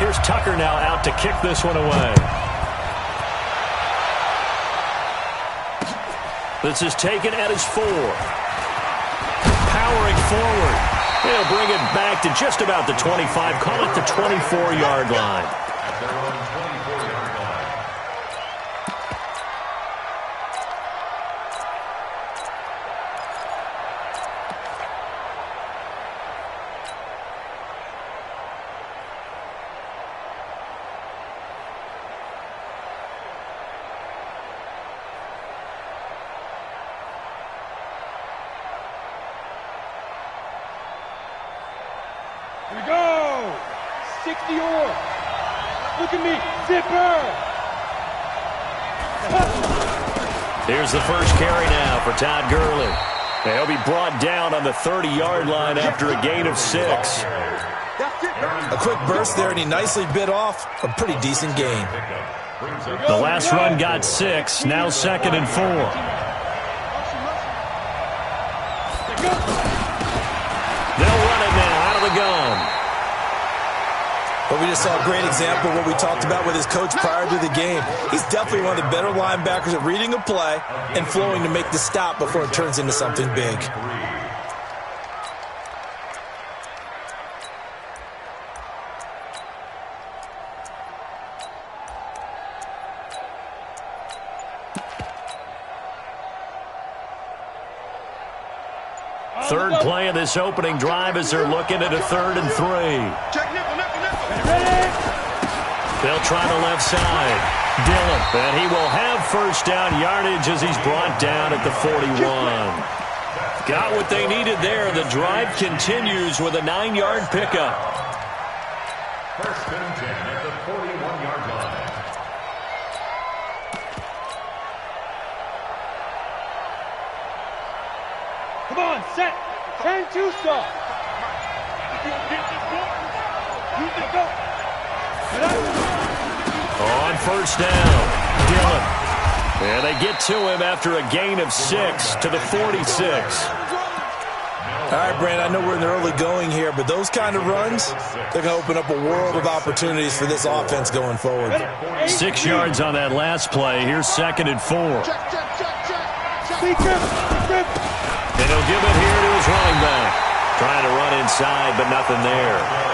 Here's Tucker now out to kick this one away. This is taken at his 4. Powering forward. He'll bring it back to just about the 25. Call it the 24-yard line. Here we go! 60 or. Look at me, zipper! Here's the first carry now for Todd Gurley. He'll be brought down on the 30-yard line after a gain of 6. A quick burst there, and he nicely bit off a pretty decent gain. The last run got 6, now 2nd and 4. They'll run it now out of the gun. But we just saw a great example of what we talked about with his coach prior to the game. He's definitely one of the better linebackers at reading a play and flowing to make the stop before it turns into something big. Third play of this opening drive as they're looking at a 3rd and 3. They'll try the left side. Dillon, and he will have first down yardage as he's brought down at the 41. Got what they needed there. The drive continues with a 9-yard pickup. First and 10 at the 41-yard line. Come on, set! 10-2 stop! On first down, Dillon. And they get to him after a gain of 6 to the 46. All right, Brandon, I know we're in the early going here, but those kind of runs, they're going to open up a world of opportunities for this offense going forward. 6 yards on that last play. Here's 2nd and 4. And he'll give it here to his running back. Trying to run inside, but nothing there.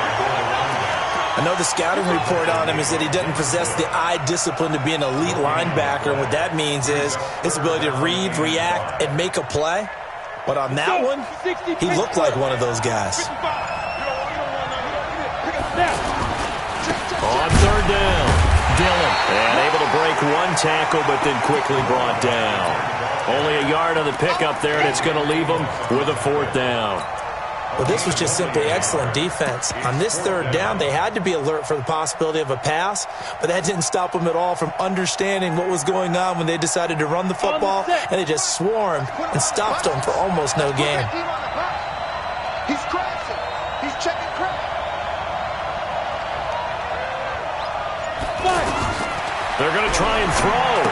I know the scouting report on him is that he doesn't possess the eye discipline to be an elite linebacker. And what that means is his ability to read, react, and make a play. But on that one, he looked like one of those guys. On 3rd down, Dillon. And able to break one tackle, but then quickly brought down. Only a yard on the pickup there, and it's going to leave him with a 4th down. Well, this was just simply excellent defense. On this 3rd down, they had to be alert for the possibility of a pass, but that didn't stop them at all from understanding what was going on when they decided to run the football, and they just swarmed and stopped them for almost no gain. He's crashing. He's checking crack. They're going to try and throw.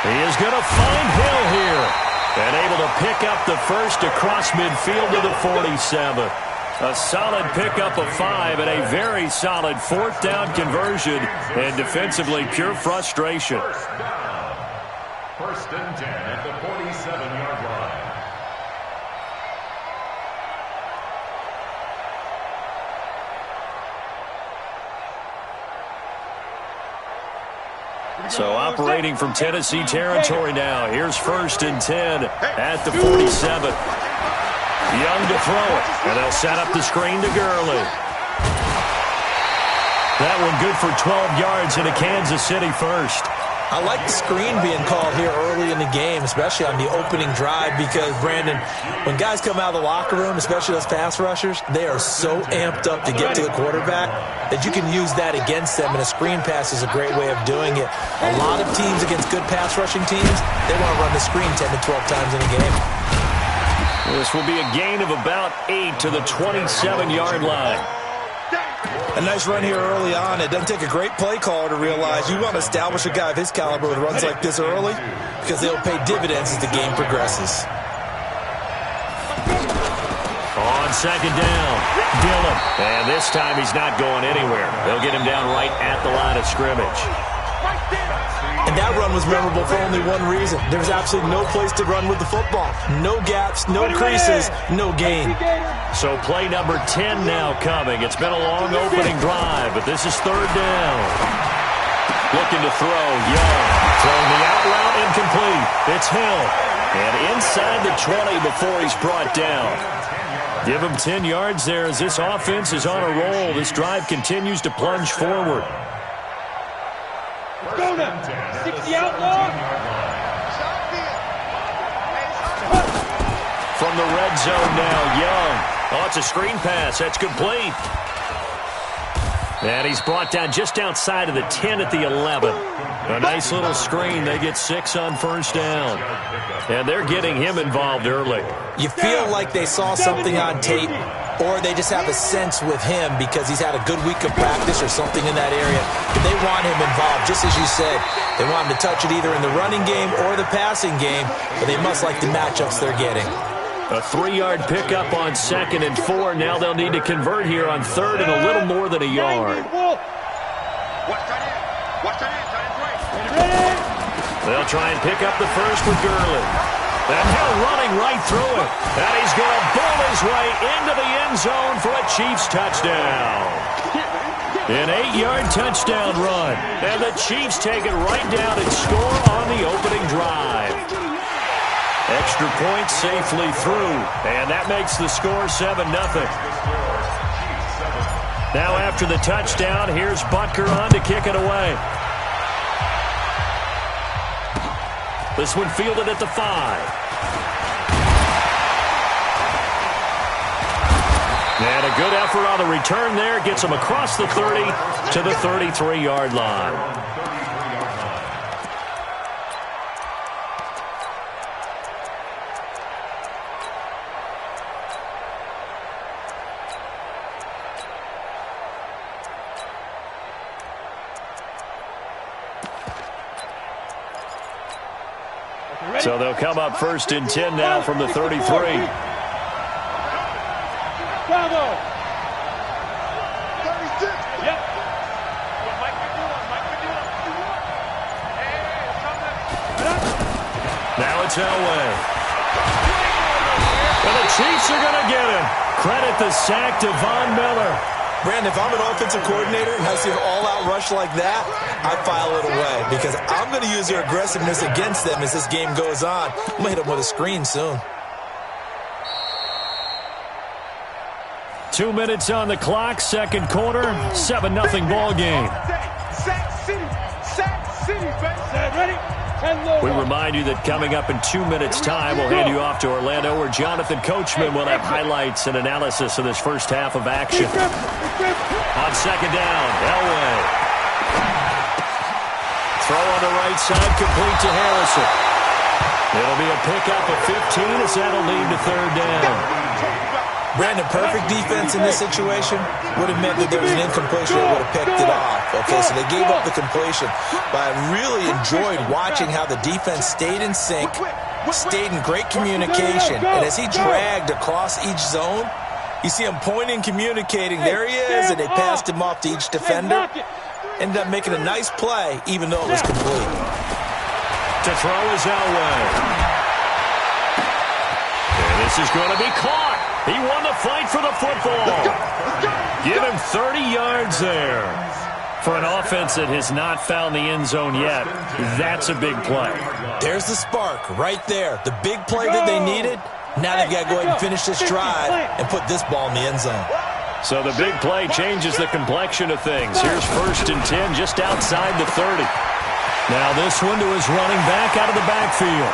He is going to find Hill here. And able to pick up the first across midfield to the 47. A solid pickup of 5 and a very solid 4th down conversion. And defensively, pure frustration. First and 10 at the 47-yard line. So operating from Tennessee territory now. Here's 1st and 10 at the 47. Young to throw it. And they'll set up the screen to Gurley. That one good for 12 yards into Kansas City first. I like the screen being called here early in the game, especially on the opening drive, because, Brandon, when guys come out of the locker room, especially those pass rushers, they are so amped up to get to the quarterback that you can use that against them, and a screen pass is a great way of doing it. A lot of teams against good pass rushing teams, they want to run the screen 10 to 12 times in a game. This will be a gain of about 8 to the 27-yard line. A nice run here early on. It doesn't take a great play caller to realize you want to establish a guy of his caliber with runs like this early, because they'll pay dividends as the game progresses. On on second down. Dillon. And this time he's not going anywhere. They'll get him down right at the line of scrimmage. And that run was memorable for only one reason. There was absolutely no place to run with the football. No gaps, no creases, no gain. So play number 10 now coming. It's been a long opening drive, but this is third down. Looking to throw, Young. Throwing the out route, incomplete. It's Hill. And inside the 20 before he's brought down. Give him 10 yards there as this offense is on a roll. This drive continues to plunge forward. Go now. 60 outlaw. From the red zone now, Young. Oh, it's a screen pass. That's complete. And he's brought down just outside of the 10 at the 11. A nice little screen. They get 6 on first down. And they're getting him involved early. You feel like they saw something on tape, or they just have a sense with him because he's had a good week of practice or something in that area. But they want him involved, just as you said. They want him to touch it either in the running game or the passing game, but they must like the matchups they're getting. A 3-yard pickup on 2nd and 4. Now they'll need to convert here on 3rd and a little more than a yard. They'll try and pick up the first with Gurley. And Hill running right through it. And he's going to bowl his way into the end zone for a Chiefs touchdown. An 8-yard touchdown run. And the Chiefs take it right down and score on the opening drive. Extra point safely through. And that makes the score 7-0. Now after the touchdown, here's Butker on to kick it away. This one fielded at the 5. And a good effort on the return there. Gets him across the 30 to the 33-yard line. So they'll come up 1st and 10 now from the 33. Bravo! Yep. Now it's Elway. And the Chiefs are going to get him. Credit the sack to Von Miller. Brandon, if I'm an offensive coordinator and I see an all-out rush like that, I file it away because I'm going to use their aggressiveness against them as this game goes on. I'm going to hit them with a screen soon. 2 minutes on the clock, second quarter, 7-0 ball game. We remind you that coming up in 2 minutes' time, we'll hand you off to Orlando, where Jonathan Coachman will have highlights and analysis of this first half of action. On second down, Elway. Throw on the right side, complete to Harrison. It'll be a pickup of 15 as that'll lead to third down. Brandon, perfect defense in this situation would have meant that there was an incompletion that would have picked it off. Okay, so they gave up the completion. But I really enjoyed watching how the defense stayed in sync, stayed in great communication. And as he dragged across each zone, you see him pointing, communicating. There he is, and they passed him off to each defender. Ended up making a nice play, even though it was complete. To throw is Elway. And this is going to be caught. He won the fight for the football. Give him 30 yards there. For an offense that has not found the end zone yet, that's a big play. There's the spark right there. The big play that they needed. Now they've got to go ahead and finish this drive and put this ball in the end zone. So the big play changes the complexion of things. Here's 1st and 10 just outside the 30. Now this one to his running back out of the backfield.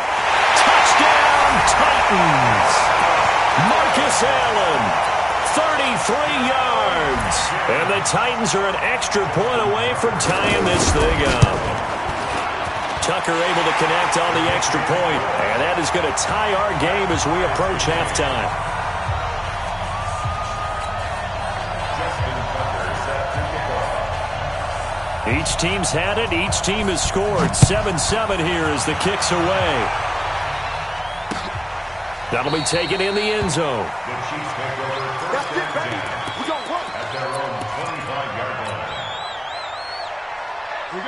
Touchdown, Titans! Marcus Allen, 33 yards. And the Titans are an extra point away from tying this thing up. Tucker able to connect on the extra point. And that is going to tie our game as we approach halftime. Each team's had it. Each team has scored. 7-7 here as the kick's away. That'll be taken in the end zone. The Chiefs take over first and 10 at their own 25-yard line.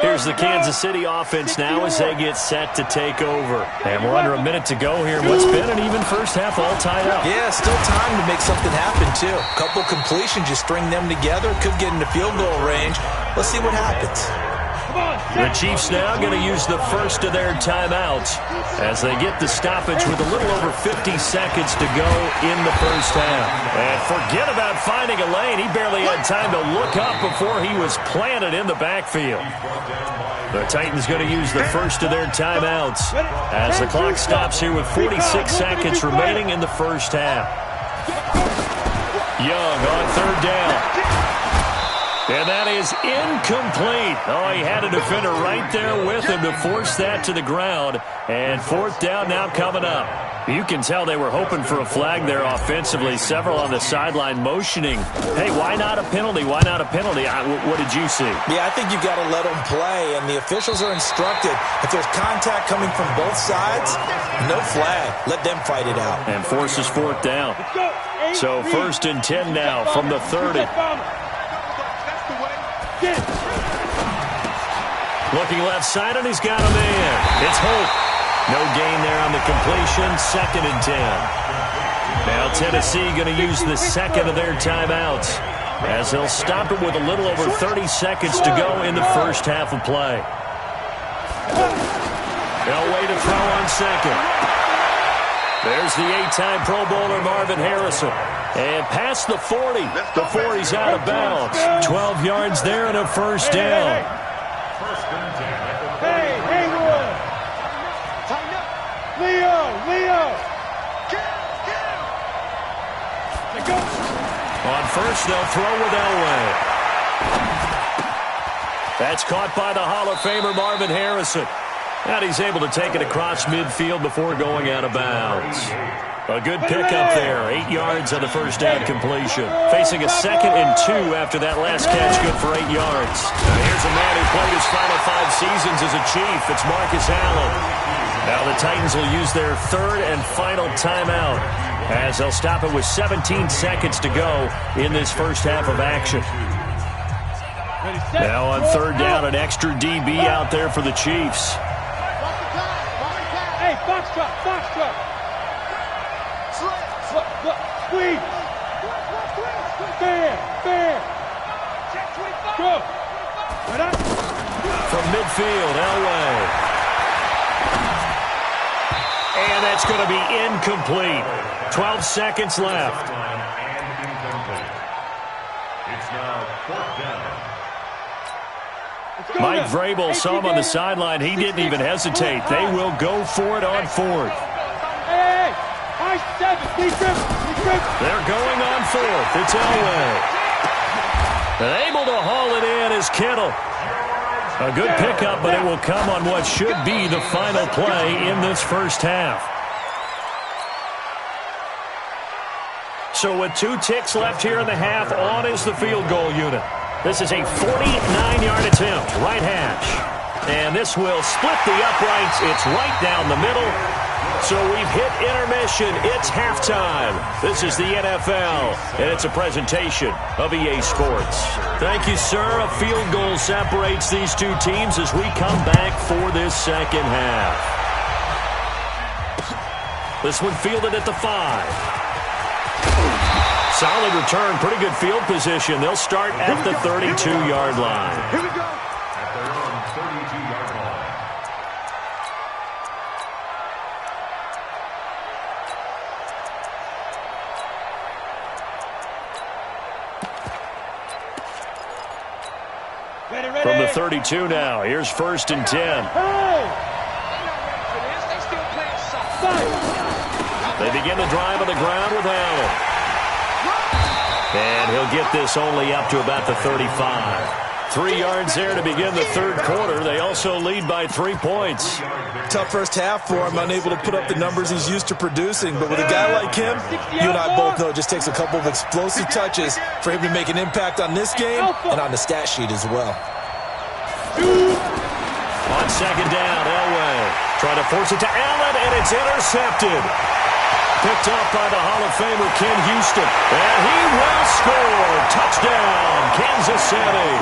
Here's the Kansas City offense now as they get set to take over. And we're under a minute to go here. What's been an even first half all tied up. Yeah, still time to make something happen, too. A couple completions, just string them together. Could get into field goal range. Let's see what happens. The Chiefs now going to use the first of their timeouts as they get the stoppage with a little over 50 seconds to go in the first half. And forget about finding a lane. He barely had time to look up before he was planted in the backfield. The Titans going to use the first of their timeouts as the clock stops here with 46 seconds remaining in the first half. Young on third down. And that is incomplete. Oh, he had a defender right there with him to force that to the ground. And fourth down now coming up. You can tell they were hoping for a flag there offensively. Several on the sideline motioning. Hey, why not a penalty? Why not a penalty? What did you see? Yeah, I think you've got to let them play. And the officials are instructed, if there's contact coming from both sides, no flag. Let them fight it out. And forces fourth down. So first and 10 now from the 30. Looking left side, and he's got a man. It's Hope. No gain there on the completion. Second and 10. Now Tennessee going to use the second of their timeouts as they'll stop it with a little over 30 seconds to go in the first half of play. Elway to throw on second. There's the 8-time Pro Bowler Marvin Harrison. And past the 40. The 40's out of bounds. 12 yards there and a first down. First and 10 at the 40. Hey, Haywood! Tighten up. Leo! Get him. On first, they'll throw with Elway. That's caught by the Hall of Famer Marvin Harrison. And he's able to take it across midfield before going out of bounds. A good pickup there. 8 yards on the first down completion. Facing a second and 2 after that last catch, good for 8 yards. Now here's a man who played his final 5 seasons as a Chief. It's Marcus Allen. Now the Titans will use their third and final timeout as they'll stop it with 17 seconds to go in this first half of action. Now on third down, an extra DB out there for the Chiefs. Hey, Foxtrot! Squeeze! Fair! Go! Right up! From midfield, Elway. And that's going to be incomplete. 12 seconds left. It's now fourth down. Mike Vrabel saw him on the sideline. He didn't even hesitate. They will go for it on fourth. Hey! I-7! They're going on fourth. It's Elway. And able to haul it in is Kittle. A good pickup, but it will come on what should be the final play in this first half. So with 2 ticks left here in the half, on is the field goal unit. This is a 49-yard attempt, right hash. And this will split the uprights. It's right down the middle. So we've hit intermission. It's halftime. This is the NFL, and it's a presentation of EA Sports. Thank you, sir. A field goal separates these two teams as we come back for this second half. This one fielded at the 5. Solid return, pretty good field position. They'll start at the 32-yard line. Here we go. At their own 32-yard line. Ready. From the 32 now, here's first and 10. Hey! They begin the drive on the ground with Allen. And he'll get this only up to about the 35. 3 yards there to begin the third quarter. They also lead by 3 points. Tough first half for him, unable to put up the numbers he's used to producing. But with a guy like him, you and I both know it just takes a couple of explosive touches for him to make an impact on this game and on the stat sheet as well. On second down, Elway trying to force it to Allen, and it's intercepted. Picked up by the Hall of Famer Ken Houston. And he will score. Touchdown, Kansas City.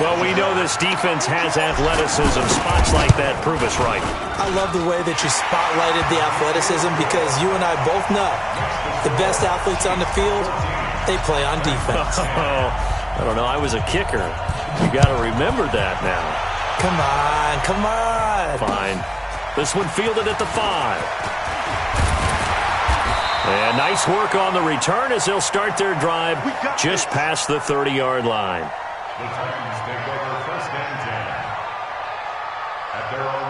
Well, we know this defense has athleticism. Spots like that prove us right. I love the way that you spotlighted the athleticism because you and I both know the best athletes on the field, they play on defense. I don't know. I was a kicker. You got to remember that now. Come on, come on. Fine. This one fielded at the 5. And nice work on the return as they'll start their drive just past the 30-yard line. The Titans take over 1st and 10 at their own